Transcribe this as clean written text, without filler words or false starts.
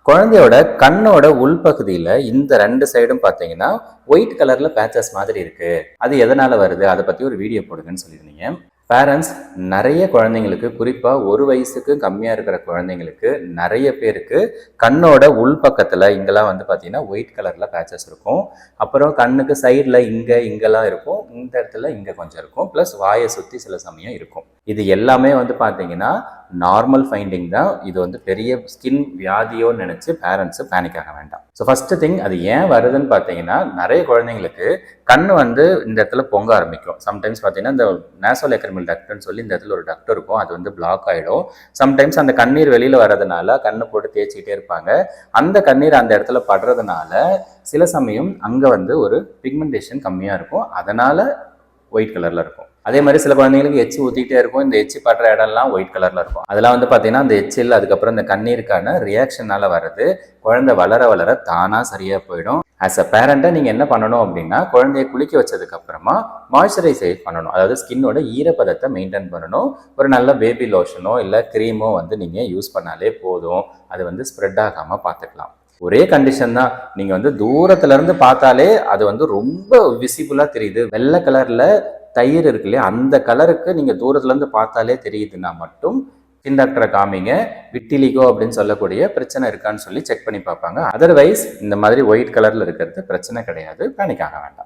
குழந்தையோட கண்ணோட உள்பகுதியில இந்த 2 சைடும் பார்த்தீங்கன்னா, ஒயிட் கலர்ல பேச்சஸ் மாதிரி இருக்கு. அது எதனால வருது? அத பத்தி ஒரு வீடியோ போடுங்கன்னு சொல்லியிருந்தீங்க. பேரண்ட்ஸ் நெறைய குழந்தைங்களுக்கு, குறிப்பா 1 வயசுக்கு கம்மியா இருக்கிற குழந்தைங்களுக்கு நெறைய பேருக்கு கண்ணோட உள்பக்கத்துல இங்கெல்லாம் வந்து பார்த்தீங்கன்னா, ஒயிட் கலர்ல பேச்சஸ் இருக்கும். அப்புறம் கண்ணுக்கு சைடுல இங்கெல்லாம் இருக்கும். இந்த இடத்துல இங்க கொஞ்சம் இருக்கும். பிளஸ் வாய சுத்தி சில சமயம் இருக்கும். இது எல்லாமே வந்து பார்த்தீங்கன்னா, நார்மல் ஃபைண்டிங் தான். இது வந்து பெரிய ஸ்கின் வியாதியோன்னு நினைச்சு பேரண்ட்ஸ் பேனிக் ஆக வேண்டாம். ஸோ ஃபர்ஸ்ட் திங், அது ஏன் வருதுன்னு பார்த்தீங்கன்னா, நிறைய குழந்தைங்களுக்கு கண்ணு வந்து இந்த இடத்துல பொங்க ஆரம்பிக்கும். சம்டைம்ஸ் பார்த்தீங்கன்னா, இந்த நேசோலேக்ரிமல் டக்ட்னு சொல்லி இந்த இடத்துல ஒரு டக்ட் இருக்கும். அது வந்து பிளாக் ஆகிடும். சம்டைம்ஸ் அந்த கண்ணீர் வெளியில் வரதுனால கண்ணு போட்டு தேய்ச்சிக்கிட்டே இருப்பாங்க. அந்த கண்ணீர் அந்த இடத்துல படுறதுனால சில சமயம் அங்கே வந்து ஒரு பிக்மெண்டேஷன் கம்மியாக இருக்கும். அதனால ஒயிட் கலரில் இருக்கும். அதே மாதிரி சில குழந்தைங்களுக்கு எச்சி ஊற்றிக்கிட்டே இருக்கும். இந்த எச்சி படுற இடம்லாம் ஒயிட் கலரில் இருக்கும். அதெல்லாம் வந்து பார்த்தீங்கன்னா, அந்த எச்சில் அதுக்கப்புறம் இந்த கண்ணீருக்கான ரியாக்ஷனால வருது. குழந்தை வளர வளர தானாக சரியாக போயிடும். ஆஸ் அ பேரண்ட்டாக நீங்கள் என்ன பண்ணணும் அப்படின்னா, குழந்தைய குளிக்க வச்சதுக்கு அப்புறமா மாய்ஸ்சரைசேட் பண்ணணும். அதாவது ஸ்கின்னோட ஈரப்பதத்தை மெயின்டைன் பண்ணணும். ஒரு நல்ல பேபி லோஷனோ இல்லை க்ரீமோ வந்து நீங்கள் யூஸ் பண்ணாலே போதும். அது வந்து ஸ்ப்ரெட் ஆகாமல் பார்த்துக்கலாம். ஒரே கண்டிஷன் தான், நீங்கள் வந்து தூரத்துல இருந்து பார்த்தாலே அது வந்து ரொம்ப விசிபிளா தெரியுது. வெள்ளை கலர்ல தயிர் இருக்கு இல்லையா, அந்த கலருக்கு நீங்க தூரத்துல இருந்து பார்த்தாலே தெரியுதுன்னா மட்டும் ஸ்கின் டாக்டரை காமிங்க. விட்டிலிகோ அப்படின்னு சொல்லக்கூடிய பிரச்சனை இருக்கான்னு சொல்லி செக் பண்ணி பார்ப்பாங்க. அதர்வைஸ் இந்த மாதிரி ஒயிட் கலர்ல இருக்கிறது பிரச்சனை கிடையாது. பேனிக் ஆக வேண்டாம்.